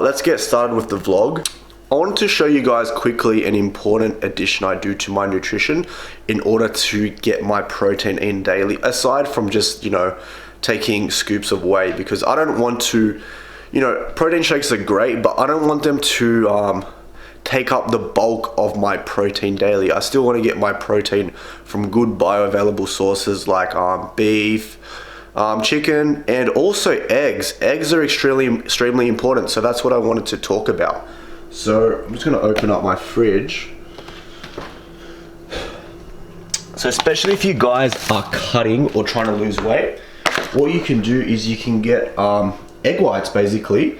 Let's get started with the vlog. I wanted to show you guys quickly an important addition I do to my nutrition in order to get my protein in daily, aside from just, taking scoops of whey, because I don't want to, protein shakes are great, but I don't want them to take up the bulk of my protein daily. I still want to get my protein from good bioavailable sources like beef, chicken, and also eggs. Eggs are extremely important, so that's what I wanted to talk about. So I'm just going to open up my fridge. So especially if you guys are cutting or trying to lose weight, what you can do is you can get egg whites, basically,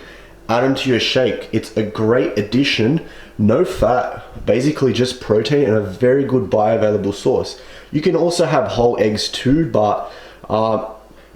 add them to your shake. It's a great addition, no fat, basically just protein and a very good bioavailable source. You can also have whole eggs too, but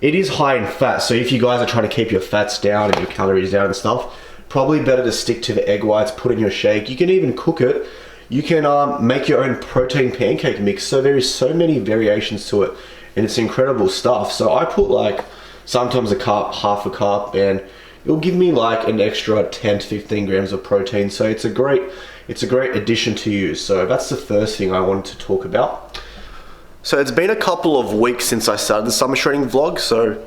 it is high in fat, so if you guys are trying to keep your fats down and your calories down and stuff, probably better to stick to the egg whites, put in your shake. You can even cook it. You can make your own protein pancake mix, so there is so many variations to it, and it's incredible stuff. So I put like sometimes a cup, half a cup, and it'll give me like an extra 10 to 15 grams of protein, so it's a great addition to use. So that's the first thing I wanted to talk about. So it's been a couple of weeks since I started the summer training vlog, so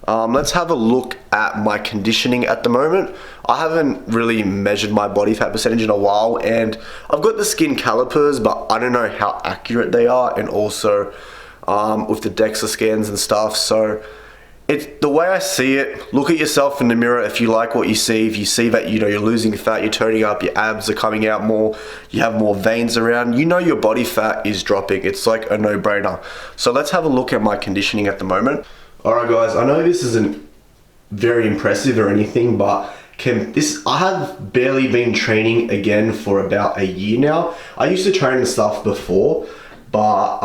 let's have a look at my conditioning at the moment. I haven't really measured my body fat percentage in a while, and I've got the skin calipers, but I don't know how accurate they are, and also with the DEXA scans and stuff. So it's the way I see it. Look at yourself in the mirror. If you like what you see, if you see that you're losing fat, you're toning up, your abs are coming out more, you have more veins around, your body fat is dropping. It's like a no-brainer. So let's have a look at my conditioning at the moment. Alright guys, I know this isn't very impressive or anything, but I have barely been training again for about a year now. I used to train and stuff before, but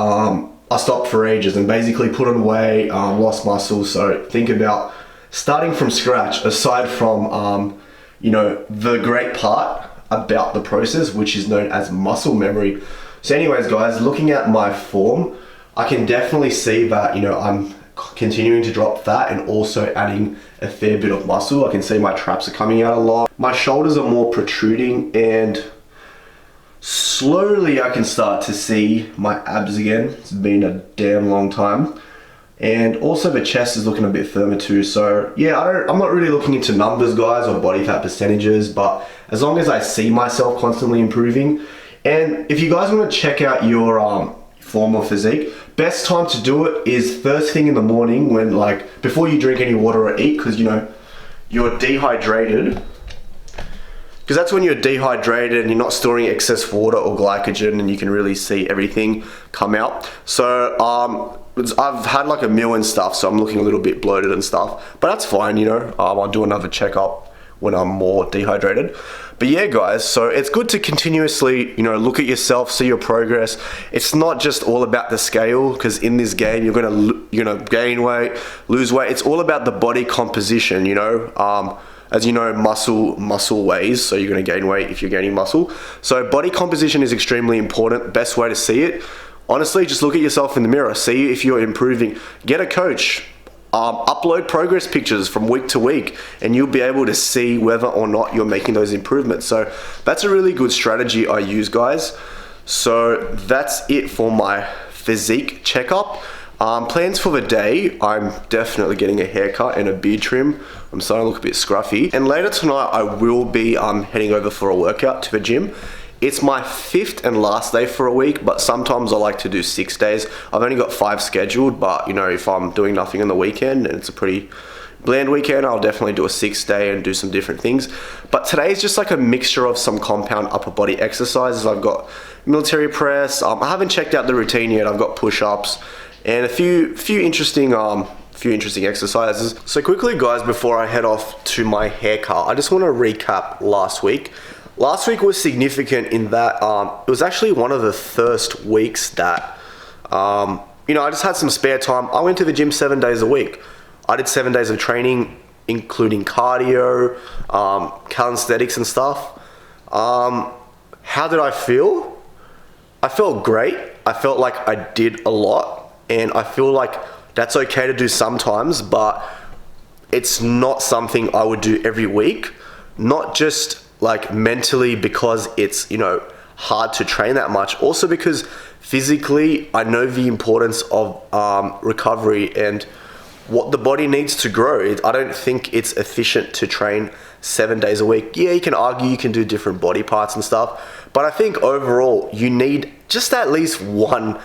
I stopped for ages and basically put on weight, lost muscle. So think about starting from scratch, aside from the great part about the process, which is known as muscle memory. So anyways guys, looking at my form, I can definitely see that I'm continuing to drop fat and also adding a fair bit of muscle. I can see my traps are coming out a lot. My shoulders are more protruding, and slowly I can start to see my abs again. It's been a damn long time. And also the chest is looking a bit firmer too. So yeah, I'm not really looking into numbers guys or body fat percentages, but as long as I see myself constantly improving. And if you guys want to check out your form or physique, best time to do it is first thing in the morning, when before you drink any water or eat, because you're dehydrated. Because that's when you're dehydrated and you're not storing excess water or glycogen, and you can really see everything come out. So I've had like a meal and stuff, so I'm looking a little bit bloated and stuff, but that's fine. I'll do another checkup when I'm more dehydrated. But yeah guys, so it's good to continuously look at yourself, see your progress. It's not just all about the scale, because in this game you're gonna gain weight, lose weight. It's all about the body composition. As you know, muscle weighs, so you're going to gain weight if you're gaining muscle. So body composition is extremely important. Best way to see it, honestly, just look at yourself in the mirror, see if you're improving. Get a coach, upload progress pictures from week to week, and you'll be able to see whether or not you're making those improvements. So that's a really good strategy I use, guys. So that's it for my physique checkup. Plans for the day, I'm definitely getting a haircut and a beard trim. I'm starting to look a bit scruffy. And later tonight, I will be heading over for a workout to the gym. It's my 5th and last day for a week, but sometimes I like to do 6 days. I've only got 5 scheduled, but if I'm doing nothing on the weekend and it's a pretty bland weekend, I'll definitely do a 6th day and do some different things. But today is just like a mixture of some compound upper body exercises. I've got military press. I haven't checked out the routine yet. I've got push-ups and a few interesting exercises. So quickly guys, before I head off to my haircut, I just want to recap last week. Last week was significant in that it was actually one of the first weeks that I just had some spare time. I went to the gym 7 days a week. I did 7 days of training, including cardio, calisthenics and stuff. How did I feel? I felt great. I felt like I did a lot. And I feel like that's okay to do sometimes, but it's not something I would do every week. not just like mentally because it's, you know, hard to train that much, also because physically I know the importance of recovery and what the body needs to grow. I don't think it's efficient to train 7 days a week. Yeah, you can argue you can do different body parts and stuff, but I think overall you need just at least one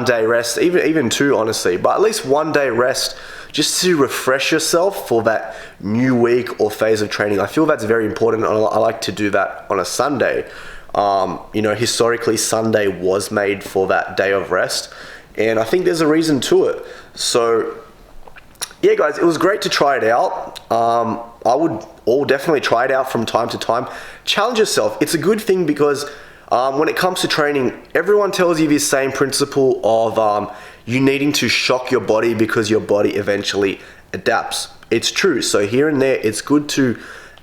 day rest, even two, honestly, but at least 1 day rest just to refresh yourself for that new week or phase of training. I feel that's very important, and I like to do that on a Sunday. You know, historically Sunday was made for that day of rest, and I think there's a reason to it. So yeah, guys, it was great to try it out. I would all definitely try it out from time to time. Challenge yourself. It's a good thing because when it comes to training, everyone tells you this same principle of you needing to shock your body because your body eventually adapts. It's true. So here and there, it's good to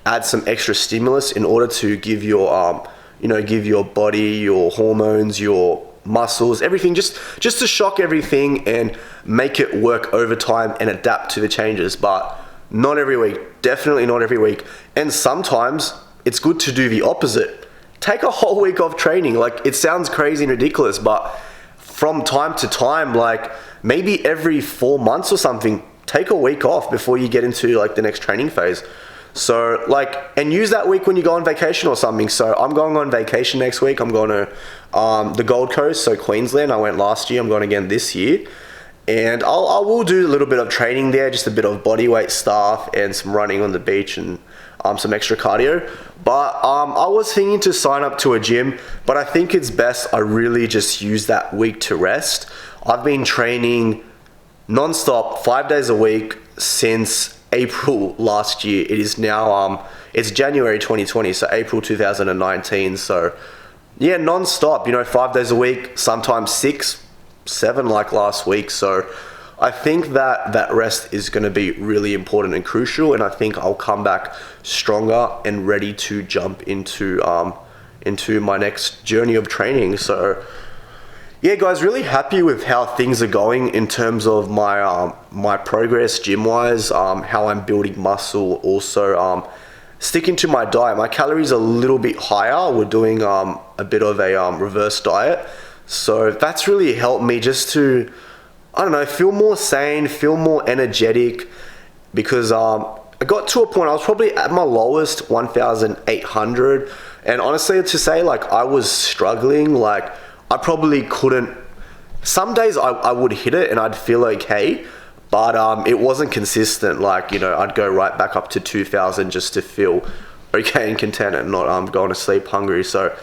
add some extra stimulus in order to give your, give your body, your hormones, your muscles, everything, just to shock everything and make it work over time and adapt to the changes. But not every week, definitely not every week. And sometimes it's good to do the opposite. Take a whole week off training. Like, it sounds crazy and ridiculous, but from time to time, like maybe every 4 months or something, take a week off before you get into like the next training phase. So like, and use that week when you go on vacation or something. So I'm going on vacation next week. I'm going to the Gold Coast, so Queensland. I went last year. I'm going again this year. And I will do a little bit of training there, just a bit of body weight stuff and some running on the beach and some extra cardio. But I was thinking to sign up to a gym, but I think it's best I really just use that week to rest. I've been training non-stop 5 days a week since April last year. It is now it's January 2020, so April 2019. So yeah, non-stop, 5 days a week, sometimes 6, 7 like last week. So I think that rest is going to be really important and crucial, and I think I'll come back stronger and ready to jump into my next journey of training. So yeah, guys, really happy with how things are going in terms of my progress gym wise, how I'm building muscle, also sticking to my diet. My calories are a little bit higher. We're doing a bit of a reverse diet, so that's really helped me just to, I don't know, feel more sane, feel more energetic, because I got to a point I was probably at my lowest 1,800, and honestly to say, like, I was struggling. Like, I probably couldn't, some days I would hit it and I'd feel okay, but it wasn't consistent. Like, I'd go right back up to 2,000 just to feel okay and content and not going to sleep hungry. So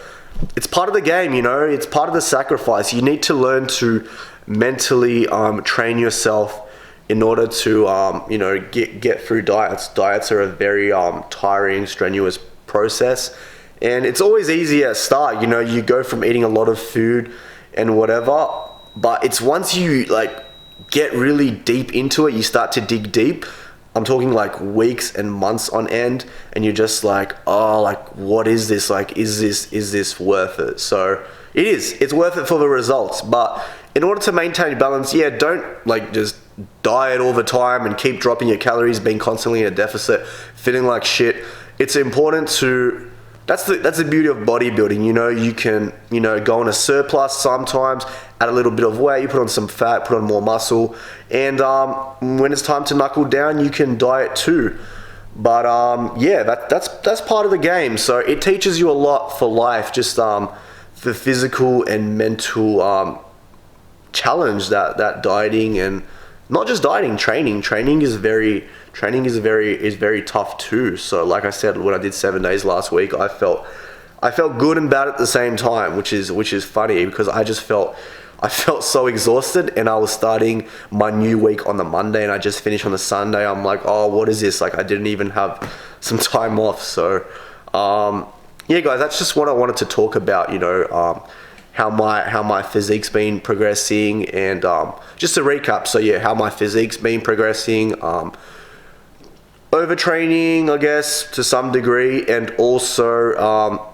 it's part of the game, it's part of the sacrifice. You need to learn to mentally train yourself in order to get through diets. Diets are a very tiring, strenuous process, and it's always easy at start. You go from eating a lot of food and whatever, but it's once you like get really deep into it, you start to dig deep. I'm talking like weeks and months on end, and you're just like, oh, like, what is this? Like, is this worth it? So it's worth it for the results, but in order to maintain balance, yeah, don't like just diet all the time and keep dropping your calories, being constantly in a deficit, feeling like shit. It's important to, that's the beauty of bodybuilding. You can, go on a surplus sometimes, add a little bit of weight, you put on some fat, put on more muscle, and when it's time to knuckle down, you can diet too. But yeah, that's part of the game. So it teaches you a lot for life, just the physical and mental challenge that dieting, and not just dieting, training is very tough too. So like I said, when I did 7 days last week, I felt good and bad at the same time, which is funny, because I felt so exhausted, and I was starting my new week on the Monday and I just finished on the Sunday. I'm like, oh, what is this? Like, I didn't even have some time off. So yeah, guys, that's just what I wanted to talk about, how my physique's been progressing, and just to recap, so yeah, how my physique's been progressing, overtraining, I guess, to some degree, and also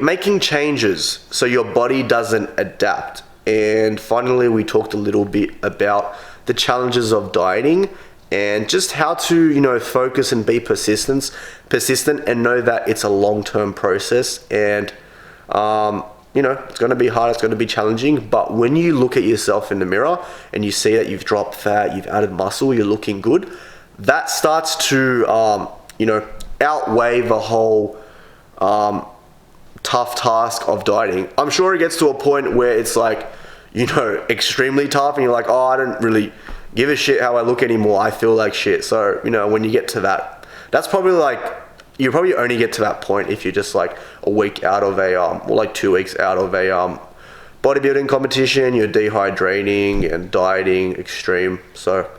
making changes so your body doesn't adapt. And finally, we talked a little bit about the challenges of dieting and just how to, you know, focus and be persistent and know that it's a long-term process. And you know, it's going to be hard, it's going to be challenging, but when you look at yourself in the mirror and you see that you've dropped fat, you've added muscle, you're looking good, that starts to you know, outweigh the whole tough task of dieting. I'm sure it gets to a point where it's like, you know, extremely tough and you're like, oh, I don't really give a shit how I look anymore, I feel like shit. So, you know, when you get to that, that's probably like, you probably only get to that point if you're just like a week out of a or like 2 weeks out of a bodybuilding competition, you're dehydrating and dieting extreme. So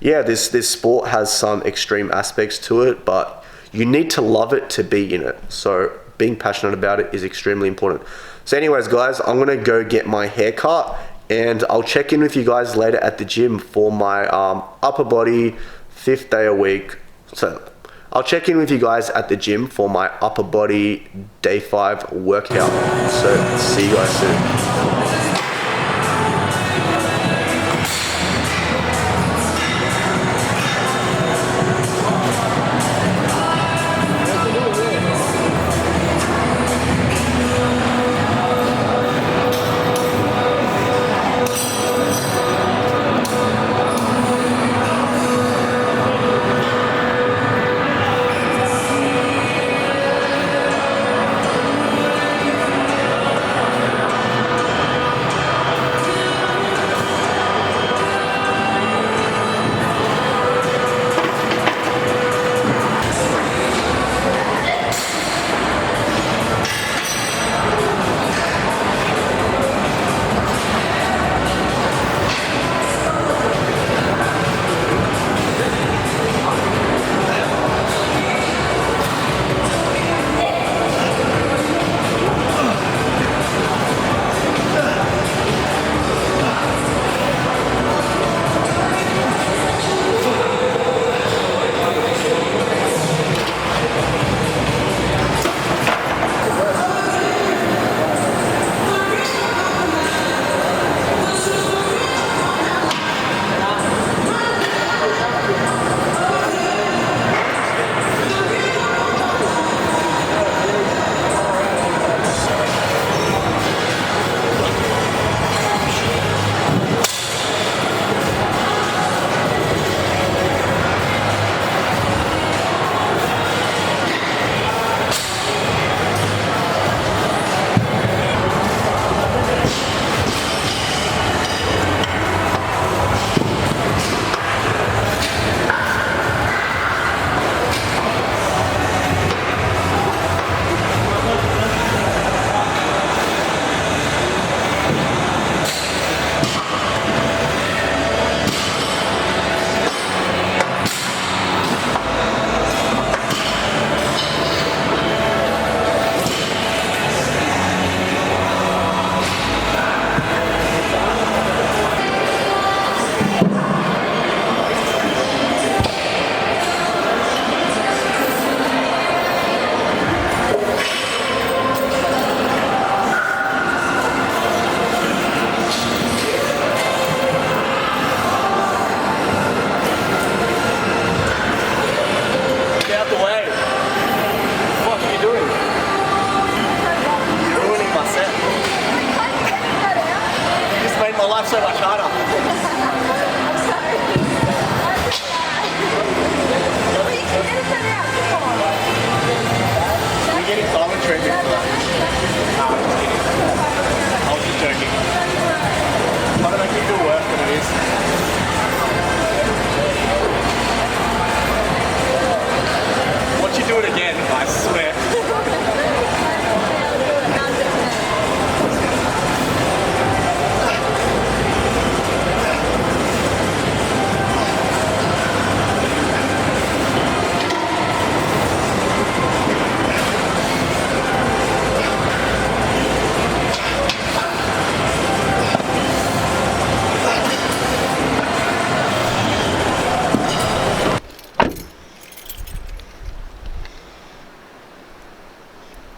yeah, this sport has some extreme aspects to it, but you need to love it to be in it. So being passionate about it is extremely important. So anyways, guys, I'm gonna go get my hair cut and I'll check in with you guys later at the gym for my upper body 5th day a week. So I'll check in with you guys at the gym for my upper body day 5 workout. So see you guys soon.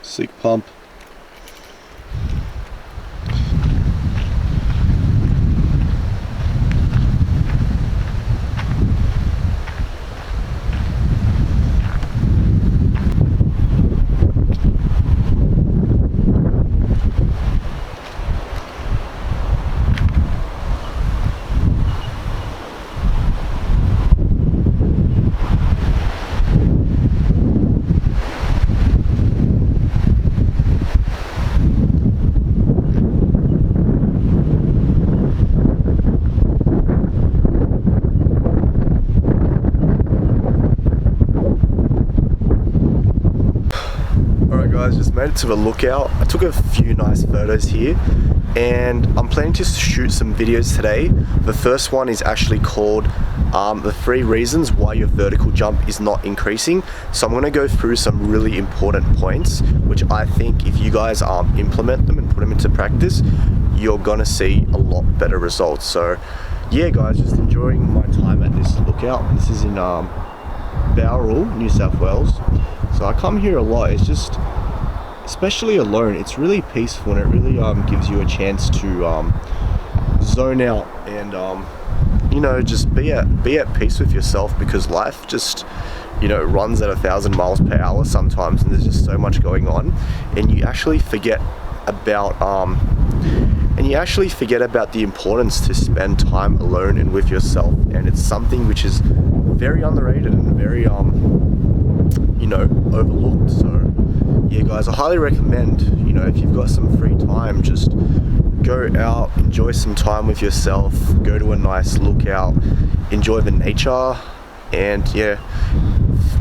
Sick pump. Alright guys, just made it to a lookout. I took a few nice photos here and I'm planning to shoot some videos today. The first one is actually called the 3 reasons why your vertical jump is not increasing. So I'm going to go through some really important points which I think if you guys implement them and put them into practice, you're going to see a lot better results. So yeah guys, just enjoying my time at this lookout. This is in Bowral, New South Wales. So I come here a lot. It's just, especially alone, it's really peaceful and it really gives you a chance to zone out and you know, just be at peace with yourself, because life just, you know, runs at 1,000 miles per hour sometimes, and there's just so much going on, and you actually forget about the importance to spend time alone and with yourself. And it's something which is very underrated and very you know, overlooked. So yeah guys, I highly recommend, you know, if you've got some free time, just go out, enjoy some time with yourself, go to a nice lookout, enjoy the nature. And yeah,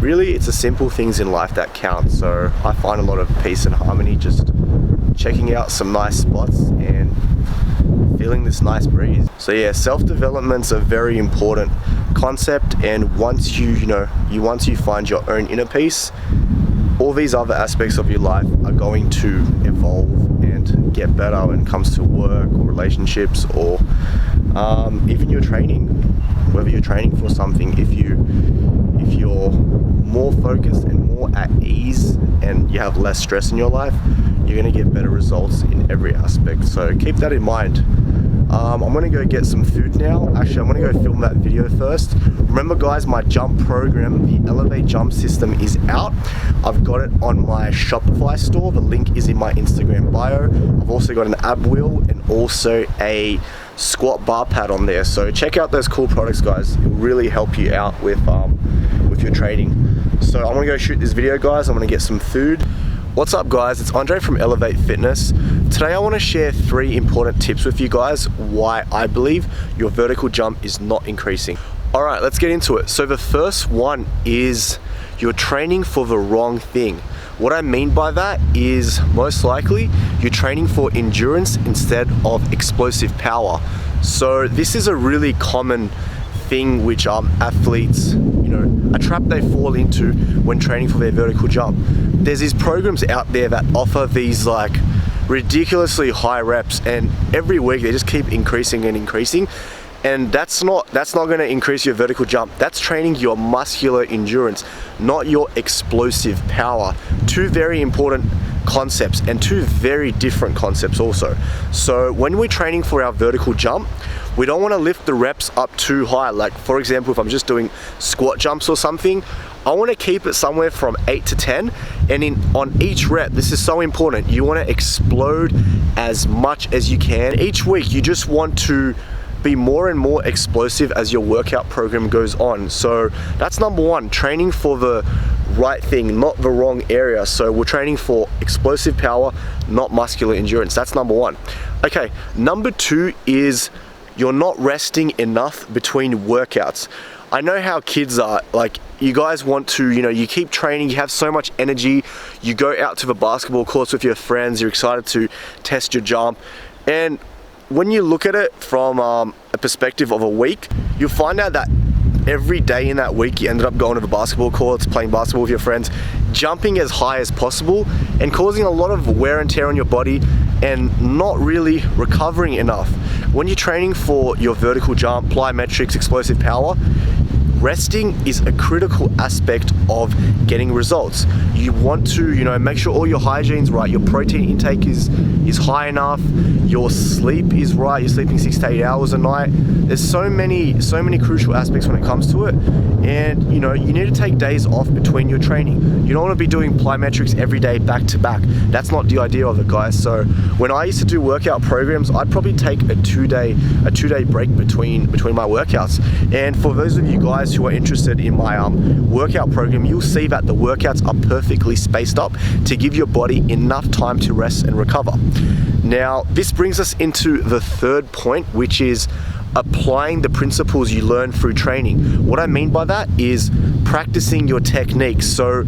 really it's the simple things in life that count. So I find a lot of peace and harmony just checking out some nice spots and feeling this nice breeze. So yeah, self-development's a very important concept, and once you find your own inner peace, all these other aspects of your life are going to evolve and get better when it comes to work or relationships or even your training. Whether you're training for something, if you're more focused and more at ease and you have less stress in your life, you're going to get better results in every aspect. So keep that in mind. I'm going to go get some food now. Actually, I'm going to go film that video first. Remember guys, my jump program, the Elevate Jump System, is out. I've got it on my Shopify store. The link is in my Instagram bio. I've also got an ab wheel and also a squat bar pad on there. So check out those cool products guys. It will really help you out with your training. So I'm going to go shoot this video guys. I'm going to get some food. What's up guys, it's Andre from Elevate Fitness. Today I want to share 3 important tips with you guys why I believe your vertical jump is not increasing. Alright, let's get into it. So the first one is you're training for the wrong thing. What I mean by that is most likely you're training for endurance instead of explosive power. So this is a really common thing which athletes, you know, a trap they fall into when training for their vertical jump. There's these programs out there that offer these like ridiculously high reps, and every week they just keep increasing and increasing, and that's not going to increase your vertical jump. That's training your muscular endurance, not your explosive power. 2 very important concepts and 2 very different concepts also. So when we're training for our vertical jump, we don't want to lift the reps up too high. Like for example, if I'm just doing squat jumps or something, I want to keep it somewhere from 8 to 10, and on each rep, this is so important, you want to explode as much as you can. Each week you just want to be more and more explosive as your workout program goes on. So that's number 1, training for the right thing, not the wrong area. So we're training for explosive power, not muscular endurance. That's number 1. Okay, number 2 is you're not resting enough between workouts. I know how kids are, like you guys want to, you know, you keep training, you have so much energy, you go out to the basketball courts with your friends, you're excited to test your jump, and when you look at it from a perspective of a week, you'll find out that every day in that week you ended up going to the basketball courts, playing basketball with your friends, jumping as high as possible and causing a lot of wear and tear on your body and not really recovering enough. When you're training for your vertical jump, plyometrics, explosive power, resting is a critical aspect of getting results. You want to, you know, make sure all your hygiene's right, your protein intake is high enough, your sleep is right, you're sleeping 6 to 8 hours a night. There's so many crucial aspects when it comes to it, and you know, you need to take days off between your training. You don't want to be doing plyometrics every day back to back. That's not the idea of it, guys. So when I used to do workout programs, I'd probably take a two day break between my workouts. And for those of you guys who are interested in my workout program, you'll see that the workouts are perfectly spaced up to give your body enough time to rest and recover. Now, this brings us into the 3rd point, which is applying the principles you learn through training. What I mean by that is practicing your techniques. So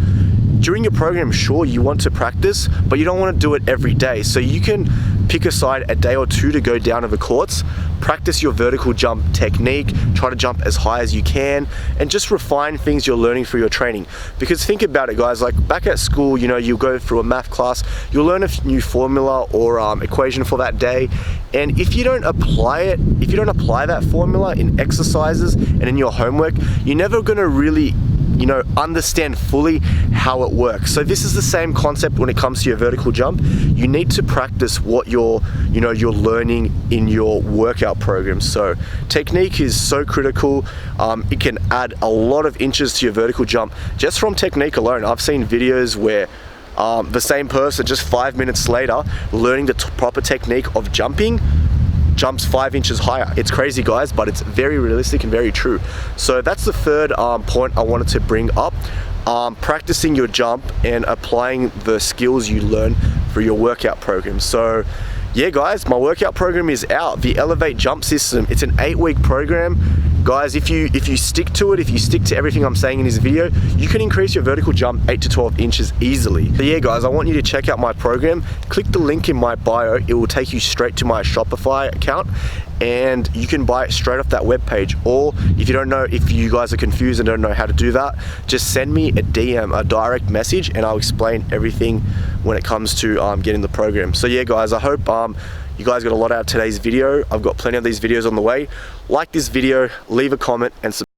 during your program, sure, you want to practice, but you don't want to do it every day. So you can pick aside a day or two to go down to the courts, practice your vertical jump technique, try to jump as high as you can, and just refine things you're learning through your training. Because think about it, guys, like back at school, you know, you'll go through a math class, you'll learn a new formula or equation for that day, and if you don't apply it, if you don't apply that formula in exercises and in your homework, you're never going to really, you know, understand fully how it works. So this is the same concept when it comes to your vertical jump. You need to practice what you're learning in your workout program. So technique is so critical. It can add a lot of inches to your vertical jump just from technique alone. I've seen videos where the same person just 5 minutes later, learning the proper technique of jumping, jumps 5 inches higher. It's crazy, guys, but it's very realistic and very true. So that's the third point I wanted to bring up. Practicing your jump and applying the skills you learn for your workout program. So yeah, guys, my workout program is out. The Elevate Jump System. It's an 8-week program. Guys, if you stick to it, if you stick to everything I'm saying in this video, you can increase your vertical jump 8 to 12 inches easily. So yeah, guys, I want you to check out my program. Click the link in my bio. It will take you straight to my Shopify account, and you can buy it straight off that webpage. Or if you don't know, if you guys are confused and don't know how to do that, just send me a DM, a direct message, and I'll explain everything when it comes to getting the program. So yeah, guys, I hope you guys got a lot out of today's video. I've got plenty of these videos on the way. Like this video, leave a comment, and subscribe.